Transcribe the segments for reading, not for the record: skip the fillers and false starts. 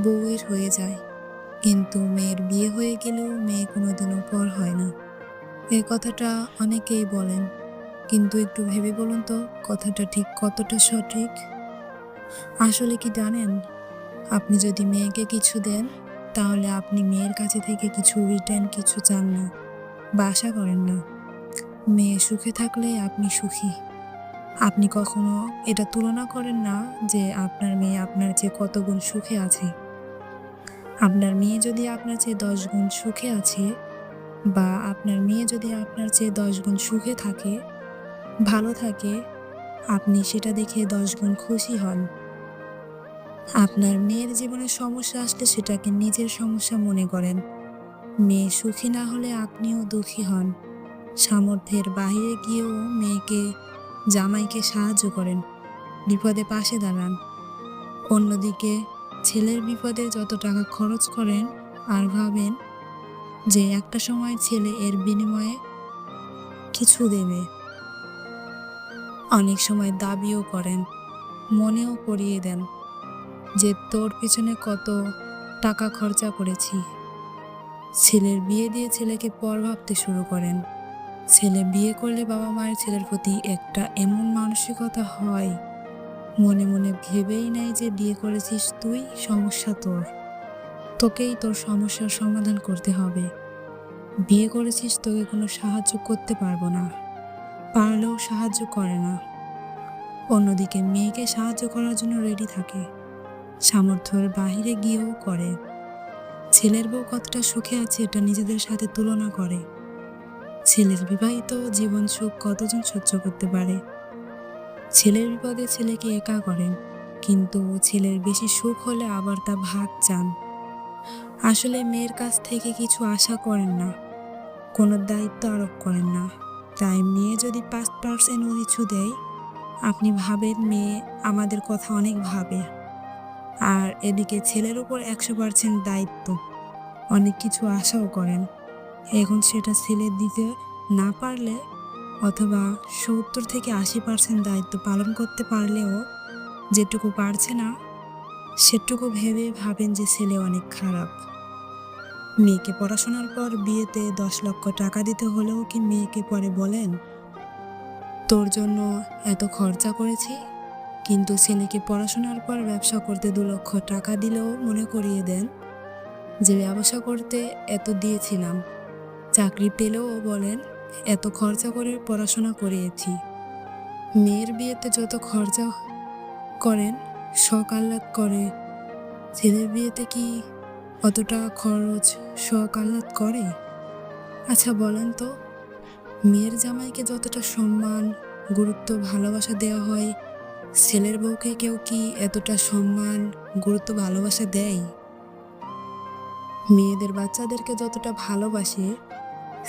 বউয়ের হয়ে যায়, কিন্তু মেয়ের বিয়ে হয়ে গেলেও মেয়ে কোনোদিনও পর হয় না। এই কথাটা অনেকেই বলেন, কিন্তু একটু ভেবে বলুন তো কথাটা ঠিক কতটা সঠিক? আসলে কি জানেন, আপনি যদি মেয়েকে কিছু দেন, তাহলে আপনি মেয়ের কাছে থেকে কিছু রিটার্ন কিছু চান না বা আশা করেন না। মেয়ে সুখে থাকলে আপনি সুখী। আপনি কখনো এটা তুলনা করেন না যে আপনার মেয়ে আপনার চেয়ে কত গুণ সুখে আছে। আপনার মেয়ে যদি আপনার চেয়ে ১০ গুণ সুখে আছে, বা আপনার মেয়ে যদি আপনার চেয়ে ১০ গুণ সুখে থাকে, ভালো থাকে, আপনি সেটা দেখে ১০ গুণ খুশি হন। আপনার মেয়ের জীবনে সমস্যা আসলে সেটাকে নিজের সমস্যা মনে করেন। মেয়ে সুখী না হলে আপনিও দুঃখী হন। সামর্থ্যের বাহিরে গিয়েও জামাইকে সাহায্য করেন, বিপদে পাশে দাঁড়ান। অন্যদিকে ছেলের বিপদে যত টাকা খরচ করেন আর ভাবেন যে একটা সময় ছেলে এর বিনিময়ে কিছু দেবে। অনেক সময় দাবিও করেন, মনেও করিয়ে দেন যে তোর পিছনে কত টাকা খরচা করেছি। ছেলের বিয়ে দিয়ে ছেলেকে পর ভাবতে শুরু করেন। ছেলে বিয়ে করলে বাবা মায়ের ছেলের প্রতি একটা এমন মানসিকতা হয়, মনে মনে ভেবেই নেয় যে বিয়ে করেছিস তুই, সমস্যা তোর, তোকেই তোর সমস্যার সমাধান করতে হবে। বিয়ে করেছিস, তোকে কোনো সাহায্য করতে পারবো না, পারলেও সাহায্য করে না। অন্যদিকে মেয়েকে সাহায্য করার জন্য রেডি থাকে, সামর্থ্যের বাহিরে গিয়েও করে। ছেলের বউ কতটা সুখে আছে এটা নিজেদের সাথে তুলনা করে। ছেলের বিবাহিত জীবন সুখ কতজন সহ্য করতে পারে। ছেলের বিপদে ছেলেকে একা করেন, কিন্তু ছেলের বেশি সুখ হলে আবার তা ভাগ চান। আসলে মেয়ের কাছ থেকে কিছু আশা করেন না, কোনো দায়িত্ব আরোপ করেন না। তাই মেয়ে যদি ৫% কিছু দেয়, আপনি ভাবেন মেয়ে আমাদের কথা অনেক ভাবে। আর এদিকে ছেলের উপর ১০০% দায়িত্ব, অনেক কিছু আশাও করেন। এখন সেটা ছেলে দিতে না পারলে, অথবা ৭০ থেকে ৮০% দায়িত্ব পালন করতে পারলেও যেটুকু পারছে না, সেটুকু ভেবে ভাবেন যে ছেলে অনেক খারাপ। মেয়েকে পড়াশোনার পর বিয়েতে ১০ লক্ষ টাকা দিতে হলেও কি মেয়েকে পরে বলেন তোর জন্য এত খরচা করেছি? কিন্তু ছেলেকে পড়াশোনার পর ব্যবসা করতে ২ লক্ষ টাকা দিলেও মনে করিয়ে দেন যে ব্যবসা করতে এত দিয়েছিলাম। চাকরি পেলেও বলেন এত খরচা করে পড়াশোনা করিয়েছি। মেয়ের বিয়েতে যত খরচা করেন, শখ আহ্লাদ করে, ছেলের বিয়েতে কি অতটা খরচ শখ আহ্লাদ করে? আচ্ছা বলেন তো, মেয়ের জামাইকে যতটা সম্মান, গুরুত্ব, ভালোবাসা দেওয়া হয়, ছেলের বউকে কেউ কি এতটা সম্মান, গুরুত্ব, ভালোবাসা দেয়? মেয়েদের বাচ্চাদেরকে যতটা ভালোবাসে,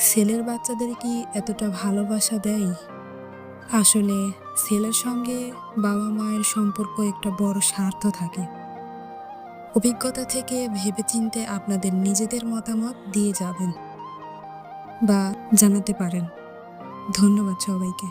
ছেলের বাচ্চাদের কি এতটা ভালোবাসা দেয়? আসলে ছেলের সঙ্গে বাবা মায়ের সম্পর্ক একটা বড় স্বার্থ থাকে। অভিজ্ঞতা থেকে ভেবেচিন্তে আপনাদের নিজেদের মতামত দিয়ে যাবেন বা জানাতে পারেন। ধন্যবাদ সবাইকে।